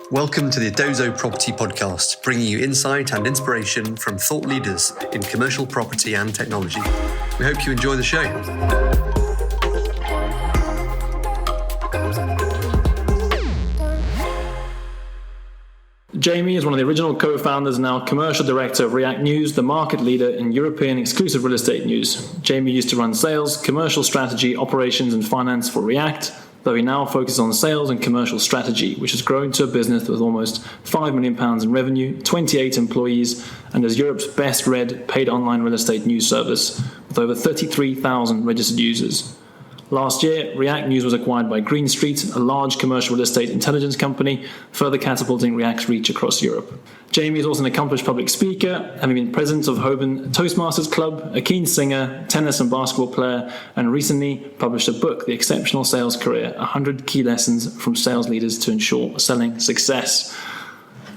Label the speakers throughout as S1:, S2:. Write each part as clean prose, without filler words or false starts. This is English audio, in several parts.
S1: Welcome to the Edozo Property Podcast, bringing you insight and inspiration from thought leaders in commercial property and technology. We hope you enjoy the show.
S2: Jamie is one of the original co-founders and now commercial director of React News, the market leader in European exclusive real estate news. Jamie used to run sales, commercial strategy, operations and finance for React, though he now focuses on sales and commercial strategy, which has grown to a business with almost £5 million in revenue, 28 employees, and is Europe's best-read paid online real estate news service with over 33,000 registered users. Last year, React News was acquired by Green Street, a large commercial real estate intelligence company, further catapulting React's reach across Europe. Jamie is also an accomplished public speaker, having been president of Hoban Toastmasters Club, a keen singer, tennis and basketball player, and recently published a book, The Exceptional Sales Career, 100 Key Lessons from Sales Leaders to Ensure Selling Success.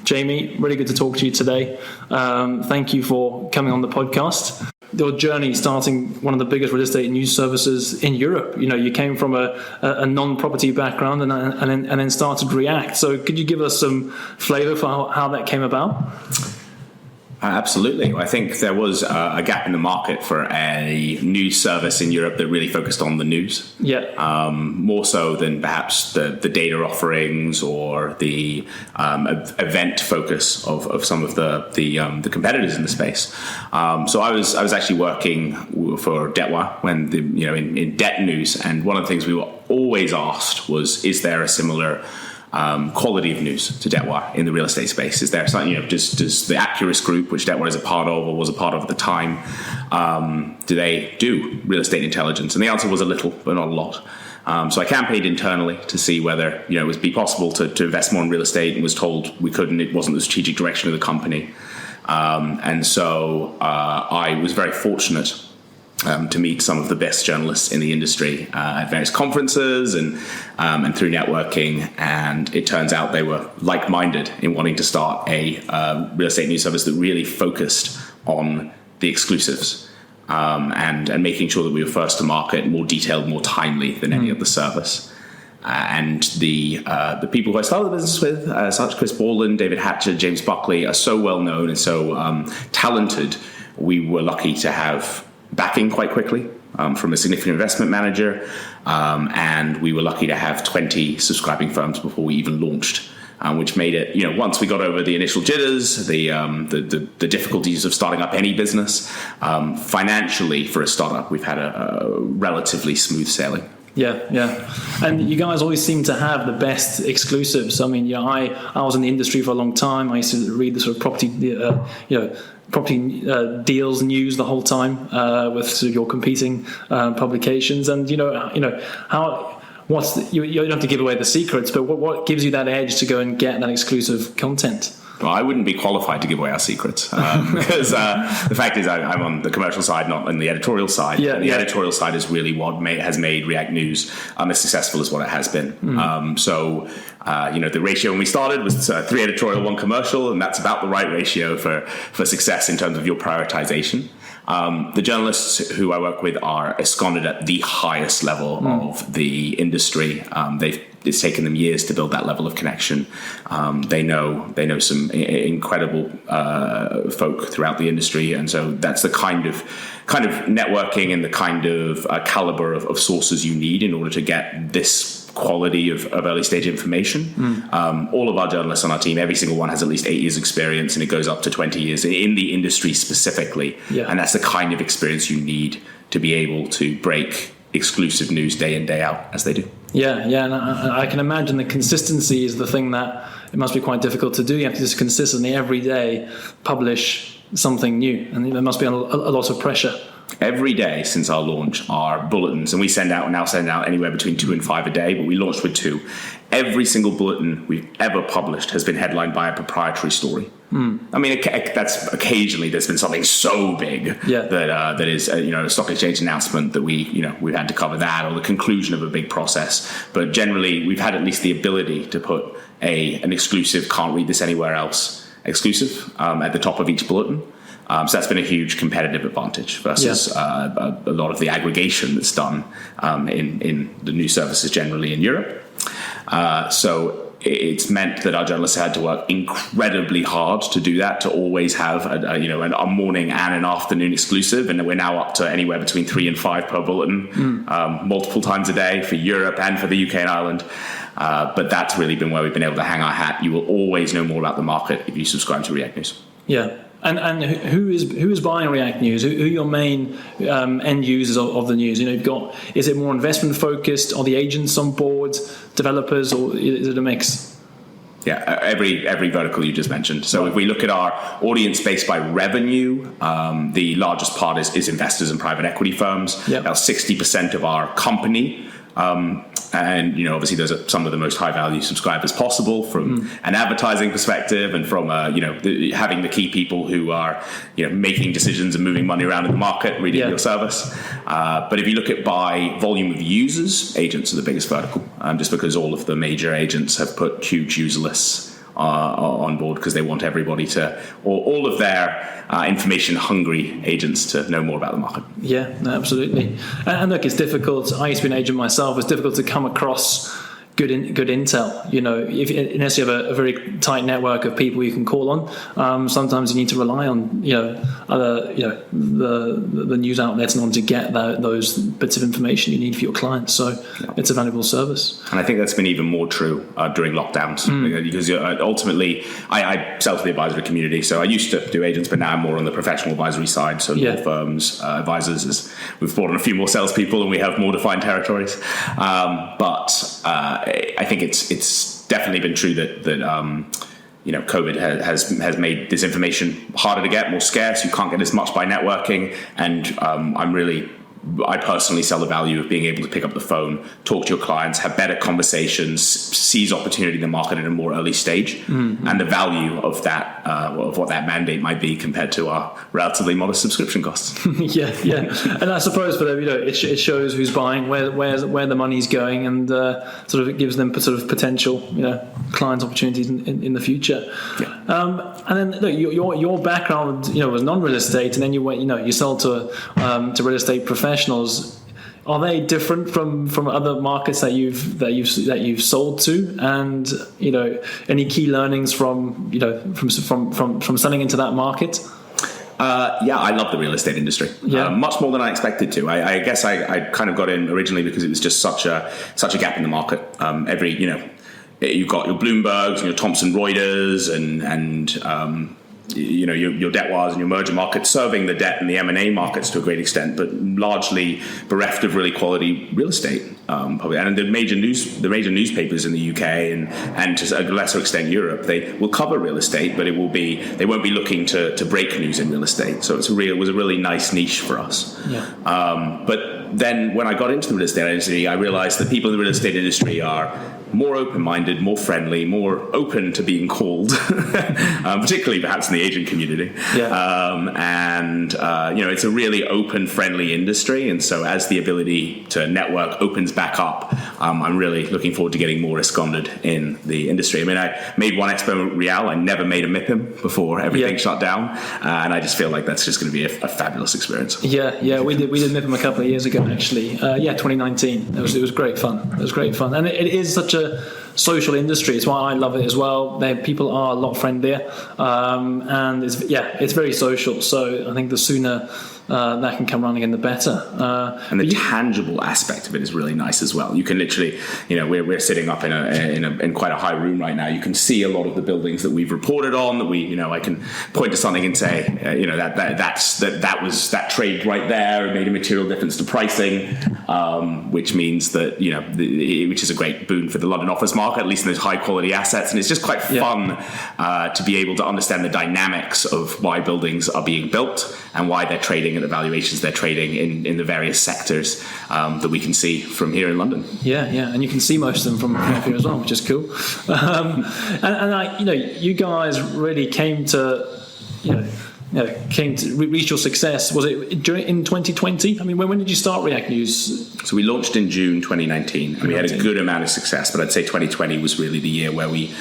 S2: Jamie, really good to talk to you today. Thank you for coming on the podcast. Your journey starting one of the biggest real estate news services in Europe. You know, you came from a non-property background and then started React. So could you give us some flavor for how that came about?
S3: Absolutely. I think there was a gap in the market for a news service in Europe that really focused on the news.
S2: Yeah.
S3: More so than perhaps the data offerings or the event focus of some of the competitors in the space. So I was actually working for Detwa when in debt news, and one of the things we were always asked was, is there a similar quality of news to Detwa in the real estate space? Is there something, does the Accurus group, which Detwa is a part of or was a part of at the time, do they do real estate intelligence? And the answer was a little, but not a lot. So I campaigned internally to see whether it would be possible to invest more in real estate, and was told we couldn't. It wasn't the strategic direction of the company. And so I was very fortunate to meet some of the best journalists in the industry at various conferences and through networking. And it turns out they were like-minded in wanting to start a real estate news service that really focused on the exclusives and making sure that we were first to market, more detailed, more timely than any other service. And the people who I started the business with, such Chris Borland, David Hatcher, James Buckley, are so well known and so talented. We were lucky to have backing quite quickly from a significant investment manager, and we were lucky to have 20 subscribing firms before we even launched, which made it, once we got over the initial jitters, the difficulties of starting up any business, financially for a startup, we've had a relatively smooth sailing.
S2: Yeah. And you guys always seem to have the best exclusives. I mean, I was in the industry for a long time. I used to read the sort of property deals news the whole time with sort of your competing publications. And you don't have to give away the secrets, but what gives you that edge to go and get that exclusive content?
S3: Well, I wouldn't be qualified to give away our secrets because the fact is I'm on the commercial side, not on the editorial side. Yeah, the editorial side is really what has made React News as successful as what it has been. The ratio when we started was 3 editorial, 1 commercial, and that's about the right ratio for success in terms of your prioritization. The journalists who I work with are ensconced at the highest level of the industry. It's taken them years to build that level of connection. They know some incredible folk throughout the industry, and so that's the kind of networking and the kind of caliber of sources you need in order to get this quality of early stage information. All of our journalists on our team, every single one has at least 8 years experience, and it goes up to 20 years in the industry specifically. And that's the kind of experience you need to be able to break exclusive news day in, day out as they do.
S2: Yeah, and I can imagine the consistency is the thing that it must be quite difficult to do. You have to just consistently every day publish something new, and there must be a lot of pressure.
S3: Every day since our launch are bulletins, and we now send out anywhere between 2 and 5 a day, but we launched with 2. Every single bulletin we've ever published has been headlined by a proprietary story. I mean, that's occasionally there's been something so big that is a stock exchange announcement that we've had to cover that, or the conclusion of a big process. But generally, we've had at least the ability to put an exclusive, can't read this anywhere else exclusive at the top of each bulletin. So that's been a huge competitive advantage versus a lot of the aggregation that's done in the news services generally in Europe. So it's meant that our journalists had to work incredibly hard to do that, to always have a morning and an afternoon exclusive, and we're now up to anywhere between 3 and 5 per bulletin, multiple times a day for Europe and for the UK and Ireland. But that's really been where we've been able to hang our hat. You will always know more about the market if you subscribe to React News.
S2: Yeah. And who is buying React News? Who are your main end users of the news? Is it more investment focused? Are the agents on board, developers, or is it a mix?
S3: Yeah, every vertical you just mentioned. So if we look at our audience base by revenue, the largest part is investors and private equity firms.
S2: Yep.
S3: About 60% of our company. And obviously those are some of the most high value subscribers possible from an advertising perspective, and from having the key people who are making decisions and moving money around in the market, reading your service. But if you look at by volume of users, agents are the biggest vertical, just because all of the major agents have put huge user lists on board, because they want everybody to, or all of their information hungry agents to know more about the market.
S2: Yeah, no, absolutely. And look, it's difficult. I used to be an agent myself. It's difficult to come across good intel. Unless you have a very tight network of people you can call on, sometimes you need to rely on other the news outlets in order to get those bits of information you need for your clients. So it's a valuable service.
S3: And I think that's been even more true during lockdowns, because ultimately I sell to the advisory community. So I used to do agents, but now I'm more on the professional advisory side. So law firms, advisors, we've brought in a few more salespeople and we have more defined territories. But I think it's definitely been true that COVID has made this information harder to get, more scarce. You can't get as much by networking, and I personally sell the value of being able to pick up the phone, talk to your clients, have better conversations, seize opportunity in the market at a more early stage, and the value of that, of what that mandate might be compared to our relatively modest subscription costs.
S2: yeah. And I suppose for them, it shows who's buying, where the money's going, and sort of it gives them sort of potential, client opportunities in the future. Yeah. And then look, your background, was non-real estate, and then you went, you sold to real estate professionals. Are they different from other markets that you've sold to? And any key learnings from selling into that market?
S3: I love the real estate industry. Much more than I expected to. I guess I kind of got in originally because it was just such a gap in the market. You've got your Bloombergs and your Thomson Reuters and your debt wires and your merger markets serving the debt and the M&A markets to a great extent, but largely bereft of really quality real estate. Probably, and the major newspapers in the UK and to a lesser extent Europe, they will cover real estate, but they won't be looking to break news in real estate. So it was a really nice niche for us. But then when I got into the real estate industry, I realized that people in the real estate industry are more open-minded, more friendly, more open to being called, particularly perhaps in the agent community. It's a really open, friendly industry. And so as the ability to network opens back up, I'm really looking forward to getting more ensconced in the industry. I mean, I made one Expo Real. I never made a MIPIM before everything shut down. And I just feel like that's just going to be a fabulous experience. We did
S2: MIPIM a couple of years ago, actually. 2019. It was great fun. And it is such a social industry. It's why I love it as well. People are a lot friendlier, and it's very social. So I think the sooner that can come running in, the better.
S3: And the tangible aspect of it is really nice as well. You can literally, we're sitting up in quite a high room right now. You can see a lot of the buildings that we've reported on. That I can point to something and say, that trade right there. It made a material difference to pricing, which means that which is a great boon for the London office market, at least in those high quality assets. And it's just quite fun to be able to understand the dynamics of why buildings are being built and why they're trading at the valuations they're trading in the various sectors that we can see from here in London.
S2: And you can see most of them from up here as well, which is cool. You guys really came to reach your success. Was it in 2020? I mean, when did you start React News?
S3: So we launched in June 2019, and we had a good amount of success. But I'd say 2020 was really the year where we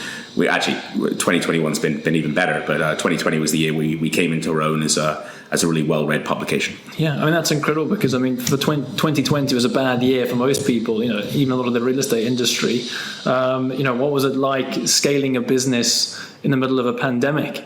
S3: 2021's been even better, but 2020 was the year we came into our own as a really well-read publication.
S2: Yeah, I mean, that's incredible because, I mean, for 2020 was a bad year for most people, even a lot of the real estate industry. What was it like scaling a business in the middle of a pandemic?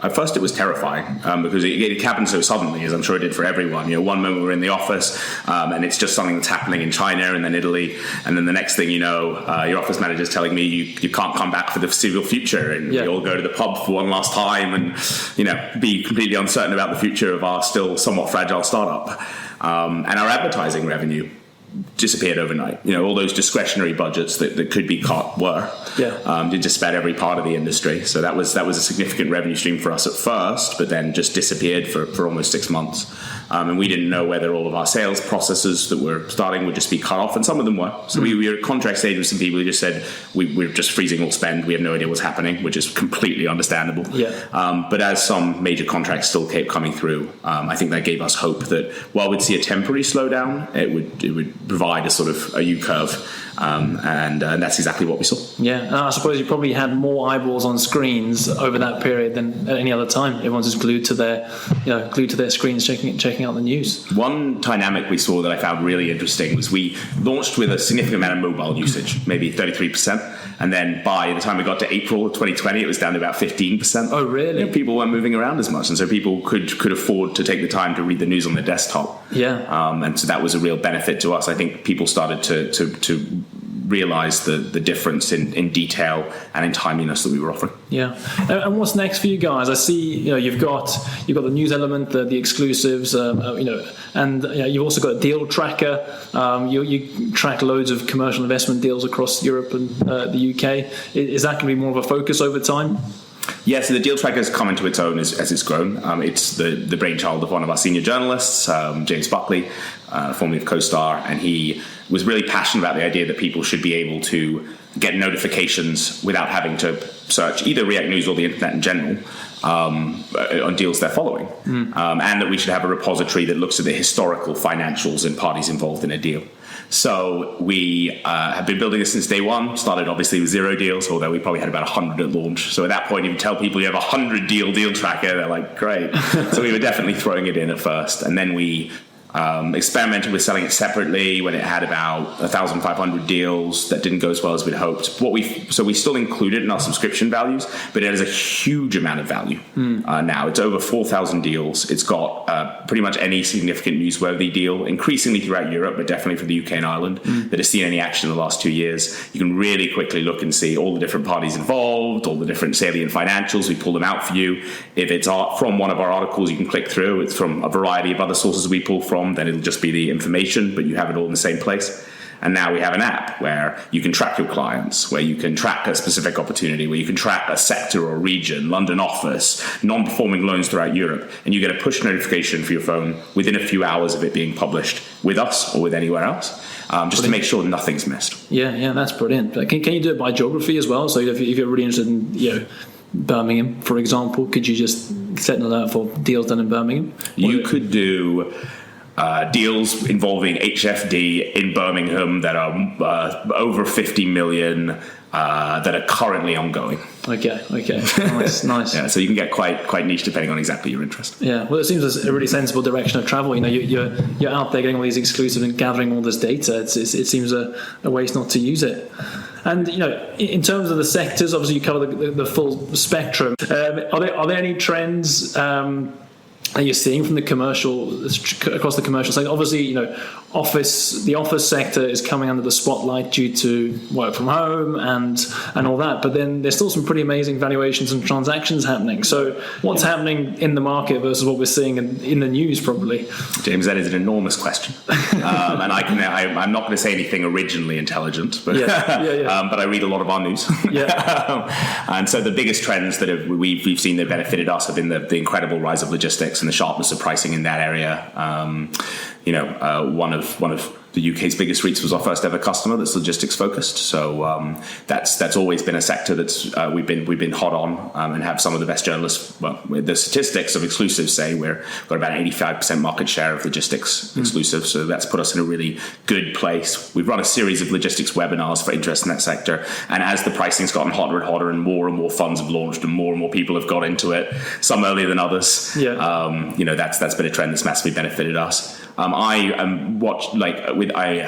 S3: At first, it was terrifying because it happened so suddenly, as I'm sure it did for everyone. One moment we're in the office and it's just something that's happening in China and then Italy, and then the next thing you know, your office manager's telling me you can't come back for the foreseeable future, and we all go to the pub for one last time and be completely uncertain about the future of our still somewhat fragile startup. And our advertising revenue disappeared overnight. All those discretionary budgets that could be cut were. Did just about every part of the industry. So that was a significant revenue stream for us at first, but then just disappeared for almost 6 months. And we didn't know whether all of our sales processes that were starting would just be cut off, and some of them were. So we were at contract stage with some people who just said we're just freezing all spend. We have no idea what's happening, which is completely understandable. But as some major contracts still kept coming through, I think that gave us hope that while we'd see a temporary slowdown, it would provide a sort of a U-curve, and that's exactly what we saw.
S2: And I suppose you probably had more eyeballs on screens over that period than at any other time. Everyone's just glued to their screens, checking out the news.
S3: One dynamic we saw that I found really interesting was we launched with a significant amount of mobile usage, maybe 33%, and then by the time we got to April of 2020, it was down to about 15%.
S2: Oh, really?
S3: People weren't moving around as much, and so people could afford to take the time to read the news on their desktop. And so that was a real benefit to us. I think people started to realize the difference in detail and in timeliness that we were offering.
S2: And what's next for you guys? I see you've got the news element, the exclusives, and you've also got a deal tracker. You track loads of commercial investment deals across Europe and the UK. Is that going to be more of a focus over time?
S3: So the deal tracker has come into its own as it's grown. It's the brainchild of one of our senior journalists, James Buckley, formerly of CoStar, and he was really passionate about the idea that people should be able to get notifications without having to search either React News or the internet in general on deals they're following, and that we should have a repository that looks at the historical financials and parties involved in a deal. So we have been building this since day one. Started obviously with 0 deals, although we probably had about 100 at launch. So at that point, if you tell people you have a 100 deal tracker, they're like, great. So we were definitely throwing it in at first. And then we experimented with selling it separately when it had about 1,500 deals that didn't go as well as we'd hoped. So we still include it in our subscription values, but it has a huge amount of value now. It's over 4,000 deals. It's got pretty much any significant newsworthy deal, increasingly throughout Europe, but definitely for the UK and Ireland, that has seen any action in the last 2 years. You can really quickly look and see all the different parties involved, all the different salient financials. We pull them out for you. If it's from one of our articles, you can click through. It's from a variety of other sources we pull from. Then it'll just be the information, but you have it all in the same place. And now we have an app where you can track your clients, where you can track a specific opportunity, where you can track a sector or region, London office, non-performing loans throughout Europe, and you get a push notification for your phone within a few hours of it being published with us or with anywhere else, just to make sure nothing's missed.
S2: That's brilliant. Can you do it by geography as well? So if you're really interested in Birmingham, for example, could you just set an alert for deals done in Birmingham?
S3: You could do deals involving HFD in Birmingham that are over 50 million that are currently ongoing.
S2: Okay. Nice.
S3: So you can get quite niche depending on exactly your interest.
S2: Well, it seems a really sensible direction of travel. You're out there getting all these exclusives and gathering all this data. It seems a waste not to use it. And in terms of the sectors, obviously you cover the full spectrum. Are there any trends that you're seeing from across the commercial sector? Obviously, the office sector is coming under the spotlight due to work from home and all that. But then there's still some pretty amazing valuations and transactions happening. So what's happening in the market versus what we're seeing in the news, probably?
S3: James, that is an enormous question, and I'm not going to say anything originally intelligent, but but I read a lot of our news. And so the biggest trends that we've seen that benefited us have been the incredible rise of logistics and the sharpness of pricing in that area. One of the UK's biggest REITs was our first ever customer that's logistics focused. So that's always been a sector that's we've been hot on and have some of the best journalists. Well, with the statistics of exclusives say we've got about 85% market share of logistics exclusive. So that's put us in a really good place. We've run a series of logistics webinars for interest in that sector. And as the pricing's gotten hotter and more funds have launched and more people have got into it, some earlier than others. That's been a trend that's massively benefited us. I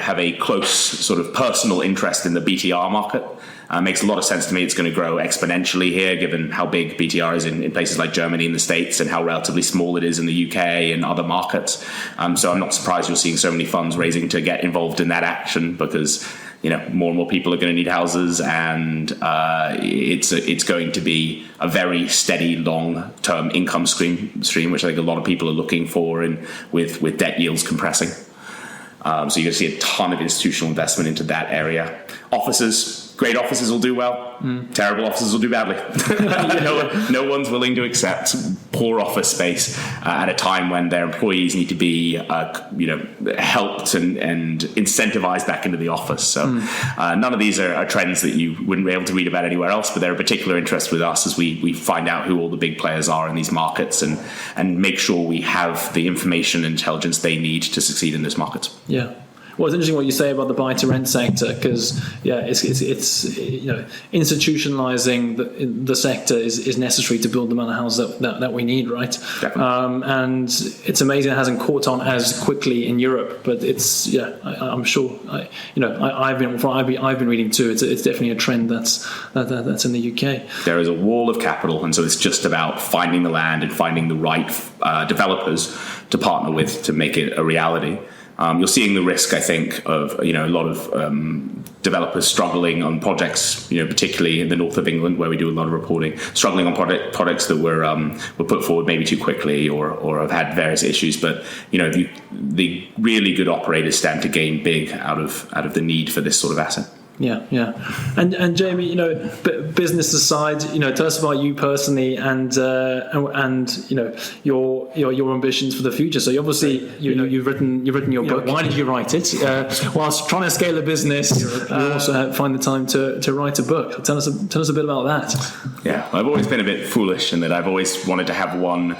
S3: have a close sort of personal interest in the BTR market. Makes a lot of sense to me. It's going to grow exponentially here, given how big BTR is in places like Germany and the States, and how relatively small it is in the UK and other markets. So I'm not surprised you're seeing so many funds raising to get involved in that action, because more and more people are going to need houses, and it's going to be a very steady, long-term income stream, which I think a lot of people are looking for, and with debt yields compressing. So you're going to see a ton of institutional investment into that area. Offices, great offices will do well. Terrible offices will do badly. No one's willing to accept poor office space at a time when their employees need to be, helped and incentivized back into the office. So none of these are trends that you wouldn't be able to read about anywhere else, but they're of particular interest with us as we find out who all the big players are in these markets and make sure we have the information and intelligence they need to succeed in those markets.
S2: Yeah. Well, it's interesting what you say about the buy-to-rent sector, because it's institutionalizing the sector is necessary to build the amount of houses that we need, right? And it's amazing it hasn't caught on as quickly in Europe, but I'm sure I've been reading too. It's definitely a trend that's in the UK. There
S3: is a wall of capital, and so it's just about finding the land and finding the right developers to partner with to make it a reality. You're seeing the risk, I think, of a lot of developers struggling on projects, particularly in the north of England, where we do a lot of reporting, struggling on projects that were put forward maybe too quickly or have had various issues. But the really good operators stand to gain big out of the need for this sort of asset.
S2: Yeah. And Jamie, business aside, tell us about you personally and your ambitions for the future. So obviously, you've written your book. Why did you write it? Whilst trying to scale a business, you also find the time to write a book. Tell us a bit about that.
S3: Yeah, I've always been a bit foolish in that I've always wanted to have one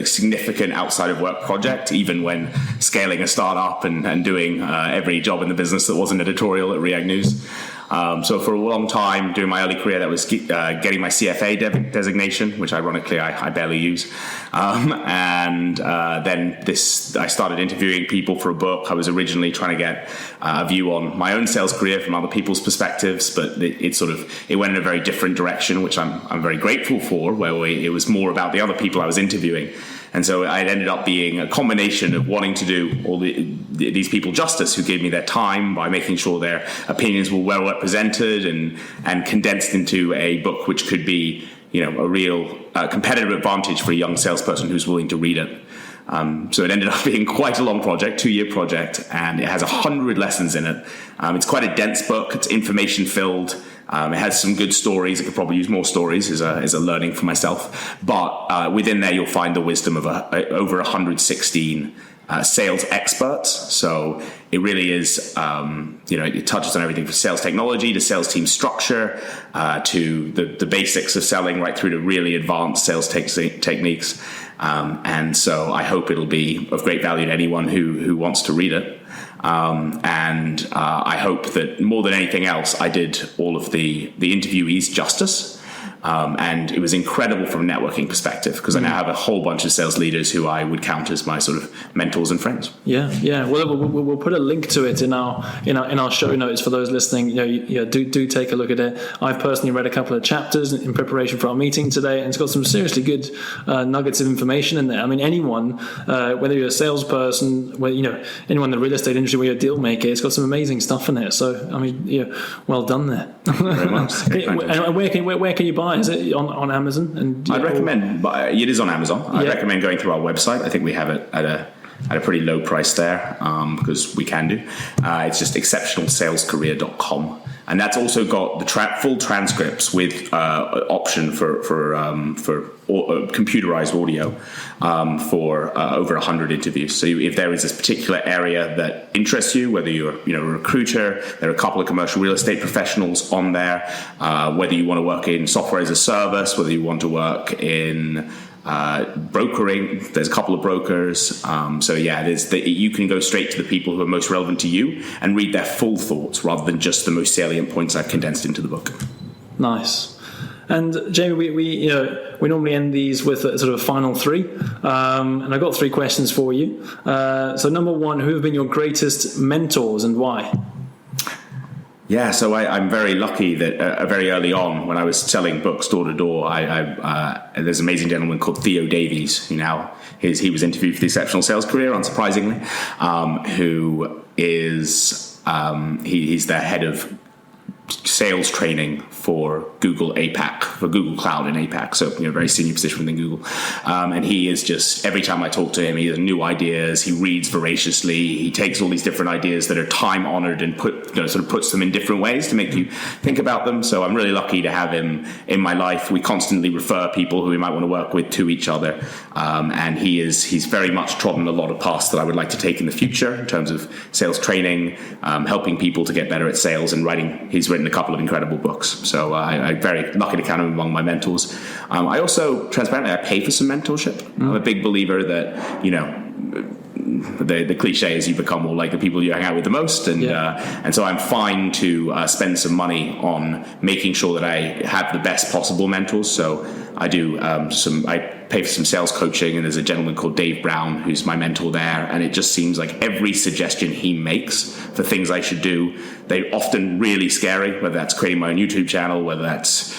S3: significant outside of work project, even when scaling a startup and doing every job in the business that wasn't editorial at React News. So for a long time during my early career, that was getting my CFA designation, which ironically I barely use. Then I started interviewing people for a book. I was originally trying to get a view on my own sales career from other people's perspectives, but it went in a very different direction, which I'm very grateful for, where it was more about the other people I was interviewing. And so it ended up being a combination of wanting to do all these people justice who gave me their time by making sure their opinions were well represented and condensed into a book which could be, a real competitive advantage for a young salesperson who's willing to read it. So it ended up being quite a long project, 2-year project, and it has 100 lessons in it. It's quite a dense book. It's information filled. It has some good stories. I could probably use more stories as a learning for myself. But within there, you'll find the wisdom of over 116 sales experts. So it really is, it touches on everything from sales technology to sales team structure to the basics of selling, right through to really advanced sales techniques. And so I hope it'll be of great value to anyone who wants to read it. I hope that more than anything else, I did all of the interviewees justice. And it was incredible from a networking perspective, because I now have a whole bunch of sales leaders who I would count as my sort of mentors and friends.
S2: Yeah. Well, we'll put a link to it in our show notes for those listening. Do take a look at it. I've personally read a couple of chapters in preparation for our meeting today, and it's got some seriously good nuggets of information in there. I mean, anyone, whether you're a salesperson, anyone in the real estate industry, where you're a deal maker, it's got some amazing stuff in there. So, I mean, well done there.
S3: Very much.
S2: And where can you buy? Is it on Amazon? And
S3: I'd recommend. It is on Amazon. I'd recommend going through our website. I think we have it at a pretty low price there, because we can do. It's just exceptionalsalescareer.com. and that's also got the full transcripts with option for computerized audio for over 100 interviews. So if there is this particular area that interests you, whether you're a recruiter, there are a couple of commercial real estate professionals on there, whether you want to work in software as a service, whether you want to work in brokering, there's a couple of brokers. You can go straight to the people who are most relevant to you and read their full thoughts rather than just the most salient points I've condensed into the book.
S2: Nice. And Jamie, we normally end these with a sort of a final three, and I've got three questions for you. So number one, who have been your greatest mentors and why?
S3: Yeah, so I'm very lucky that very early on, when I was selling books door to door, there's an amazing gentleman called Theo Davies, who now he was interviewed for the Exceptional Sales Career, unsurprisingly, who is he's the head of sales training for Google APAC, for Google Cloud in APAC, so very senior position within Google. And he is just, every time I talk to him, he has new ideas, he reads voraciously, he takes all these different ideas that are time honored and puts them in different ways to make you think about them. So I'm really lucky to have him in my life. We constantly refer people who we might want to work with to each other. And he's very much trodden a lot of paths that I would like to take in the future in terms of sales training, helping people to get better at sales, and he's written a couple of incredible books. So I'm very lucky to count him among my mentors. I also, transparently, I pay for some mentorship. I'm a big believer that, the cliche is you become more like the people you hang out with the most. And so I'm fine to spend some money on making sure that I have the best possible mentors. So I do I pay for some sales coaching, and there's a gentleman called Dave Brown who's my mentor there, and it just seems like every suggestion he makes for things I should do, they're often really scary, whether that's creating my own YouTube channel, whether that's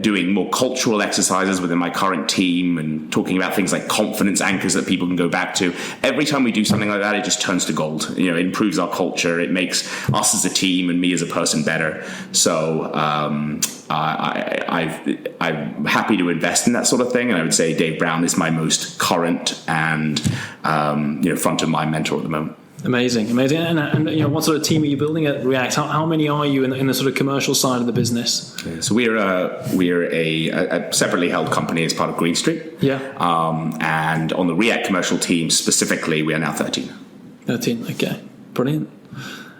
S3: doing more cultural exercises within my current team, and talking about things like confidence anchors that people can go back to. Every time we do something like that, it just turns to gold. It improves our culture, it makes us as a team and me as a person better. So I'm happy to invest in that sort of thing, and I would say Dave Brown is my most current and front of mind mentor at the moment.
S2: Amazing. And what sort of team are you building at React? How many are you in the sort of commercial side of the business? Yeah, so we're a separately held company as part of Green Street. Yeah. And on the React commercial team specifically, we are now 13. 13. Okay. Brilliant.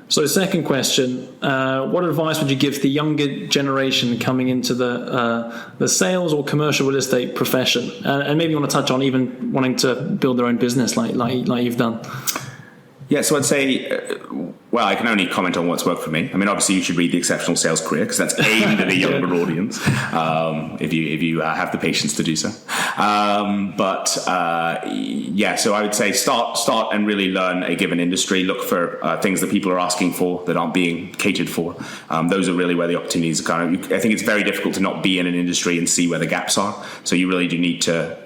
S2: So second question, what advice would you give to the younger generation coming into the sales or commercial real estate profession? And maybe you want to touch on even wanting to build their own business like you've done. Yeah, so I'd say, I can only comment on what's worked for me. I mean, obviously you should read The Exceptional Sales Career, because that's aimed at a younger audience, if you have the patience to do so. So I would say start and really learn a given industry. Look for things that people are asking for that aren't being catered for. Those are really where the opportunities are I think it's very difficult to not be in an industry and see where the gaps are. So you really do need to,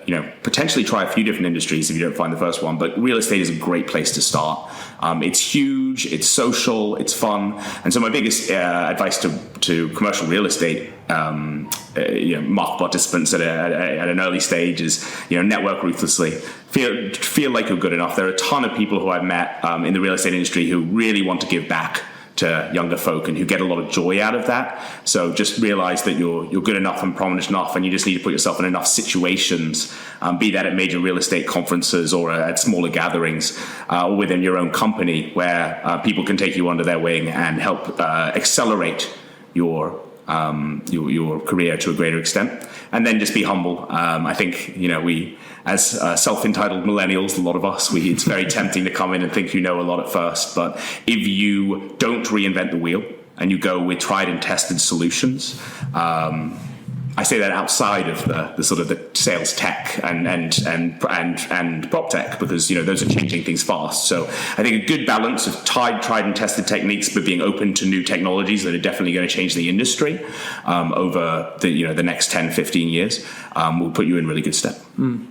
S2: potentially try a few different industries if you don't find the first one. But real estate is a great place to start. It's huge, it's social, it's fun. And so my biggest advice to commercial real estate market participants at an early stage is, network ruthlessly. Feel like you're good enough. There are a ton of people who I've met in the real estate industry who really want to give back to younger folk and who get a lot of joy out of that. So just realize that you're good enough and prominent enough, and you just need to put yourself in enough situations, be that at major real estate conferences or at smaller gatherings or within your own company, where people can take you under their wing and help accelerate your career to a greater extent. And then just be humble. I think, we, as self-entitled millennials, a lot of us, it's very tempting to come in and think you know a lot at first. But if you don't reinvent the wheel and you go with tried and tested solutions, I say that outside of the sort of the sales tech and prop tech, because those are changing things fast. So I think a good balance of tried and tested techniques, but being open to new technologies that are definitely going to change the industry over the next 10, 15 years will put you in really good stead. Mm.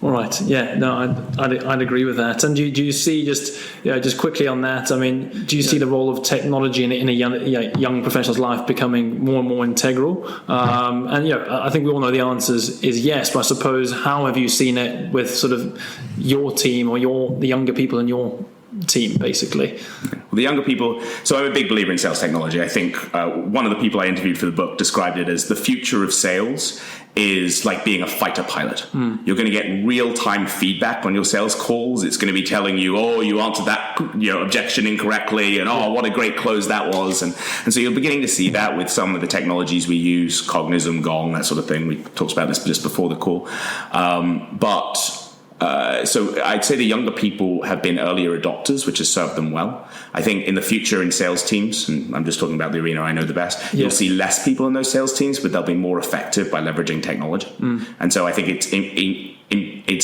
S2: All right. Yeah. No, I'd agree with that. And do you see just quickly on that? I mean, do you see the role of technology in a young professional's life becoming more and more integral? I think we all know the answer is yes. But I suppose, how have you seen it with sort of your team or the younger people in your team, basically?
S3: Well, the younger people, so I'm a big believer in sales technology. I think one of the people I interviewed for the book described it as the future of sales is like being a fighter pilot. You're going to get real-time feedback on your sales calls. It's going to be telling you, oh, you answered that objection incorrectly, and oh, what a great close that was. And so you're beginning to see that with some of the technologies we use, Cognism, Gong, that sort of thing. We talked about this just before the call. So I'd say the younger people have been earlier adopters, which has served them well. I think in the future in sales teams, and I'm just talking about the arena I know the best, you'll see less people in those sales teams, but they'll be more effective by leveraging technology. And so I think it's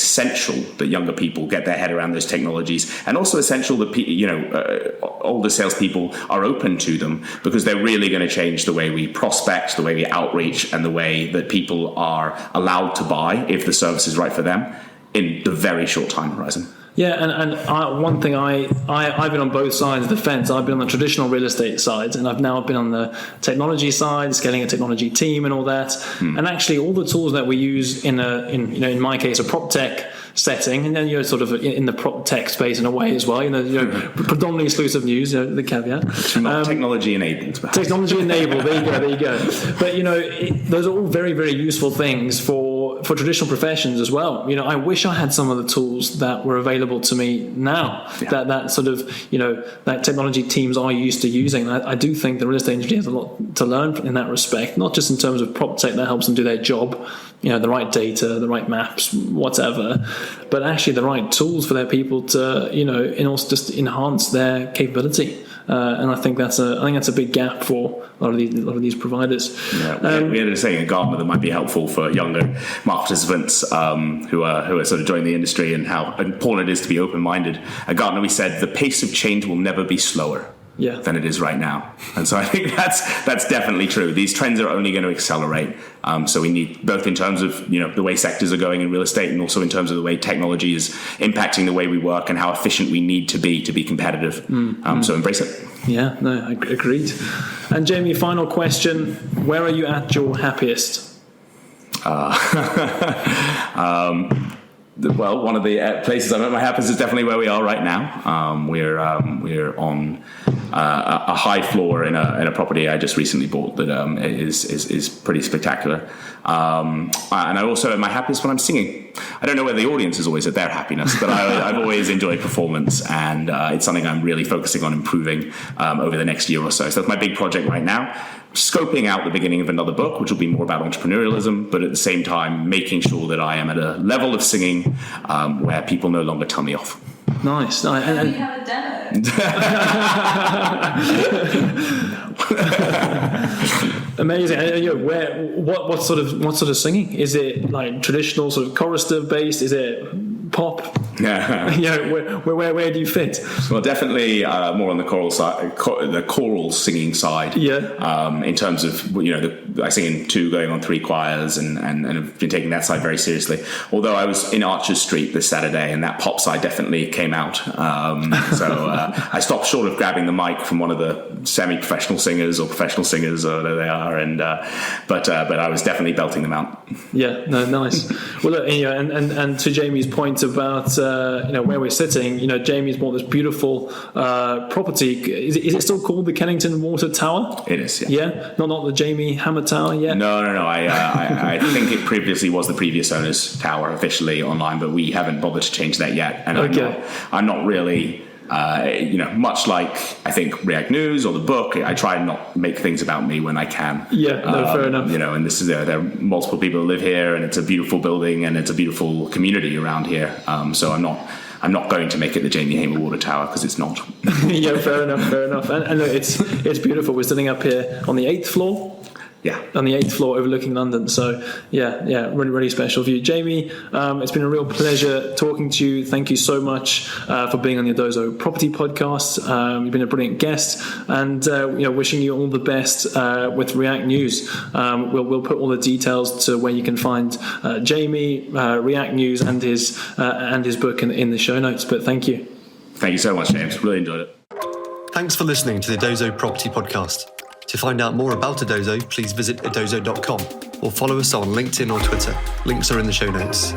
S3: essential that younger people get their head around those technologies, and also essential that older salespeople are open to them, because they're really going to change the way we prospect, the way we outreach, and the way that people are allowed to buy if the service is right for them in the very short time horizon.
S2: Yeah, and one thing I've been on both sides of the fence. I've been on the traditional real estate side, and I've now been on the technology side, scaling a technology team and all that. And actually, all the tools that we use in my case, a prop tech setting, and then you're sort of in the prop tech space in a way as well. Predominantly exclusive news. The caveat.
S3: Not technology enabled. Perhaps. Technology
S2: enabled. There you go. But those are all very, very useful things for traditional professions as well. I wish I had some of the tools that were available to me now. Yeah. That sort of that technology teams are used to using. I do think the real estate industry has a lot to learn in that respect. Not just in terms of prop tech that helps them do their job, the right data, the right maps, whatever, but actually the right tools for their people to and also just enhance their capability. And I think that's a big gap for a lot of these providers.
S3: Yeah, we had a saying at Gartner that might be helpful for younger market participants who are sort of joining the industry, and how important it is to be open-minded. At Gartner, we said the pace of change will never be slower than it is right now. And so I think that's definitely true. These trends are only going to accelerate. So we need, both in terms of the way sectors are going in real estate, and also in terms of the way technology is impacting the way we work and how efficient we need to be competitive. So embrace it.
S2: Yeah, no, I agreed. And Jamie, final question: where are you at your happiest?
S3: Well, one of the places I'm at my happiest is definitely where we are right now. We're on a high floor in a property I just recently bought that is pretty spectacular. And I also am my happiest when I'm singing. I don't know whether the audience is always at their happiness, but I've always enjoyed performance, and it's something I'm really focusing on improving over the next year or so. So that's my big project right now. Scoping out the beginning of another book, which will be more about entrepreneurialism, but at the same time making sure that I am at a level of singing where people no longer tell me off.
S2: Nice.
S4: And you have a demo.
S2: Amazing. What sort of singing? Is it like traditional sort of chorister based? Is it pop?
S3: Yeah.
S2: Where do you fit?
S3: Well, definitely more on the choral side, the choral singing side.
S2: Yeah.
S3: In terms of I sing in 2 going on 3 choirs, and have been taking that side very seriously. Although I was in Archers Street this Saturday, and that pop side definitely came out. So I stopped short of grabbing the mic from one of the semi-professional singers or professional singers, or whatever they are, but I was definitely belting them out.
S2: Yeah. No. Nice. Well, look, and to Jamie's point about where we're sitting, Jamie's bought this beautiful property. Is it still called the Kennington Water Tower?
S3: It is, yeah.
S2: Yeah? Not the Jamie Hammer Tower yet?
S3: No. I think it previously was the previous owner's tower officially online, but we haven't bothered to change that yet. And I'm not really... much like I think React News or the book, I try and not make things about me when I can.
S2: Yeah, fair enough.
S3: And this is there are multiple people who live here, and it's a beautiful building, and it's a beautiful community around here. So I'm not going to make it the Jamie Hamer Water Tower, because it's not.
S2: Yeah, fair enough. And look, it's beautiful. We're sitting up here on the 8th floor.
S3: Yeah,
S2: on the 8th floor overlooking London. So yeah, really, really special view. Jamie, it's been a real pleasure talking to you. Thank you so much for being on the Edozo Property Podcast. You've been a brilliant guest, and wishing you all the best with React News. We'll put all the details to where you can find Jamie, React News, and his book in the show notes. But thank you.
S3: Thank you so much, James. Really enjoyed it.
S1: Thanks for listening to the Edozo Property Podcast. To find out more about Edozo, please visit edozo.com or follow us on LinkedIn or Twitter. Links are in the show notes.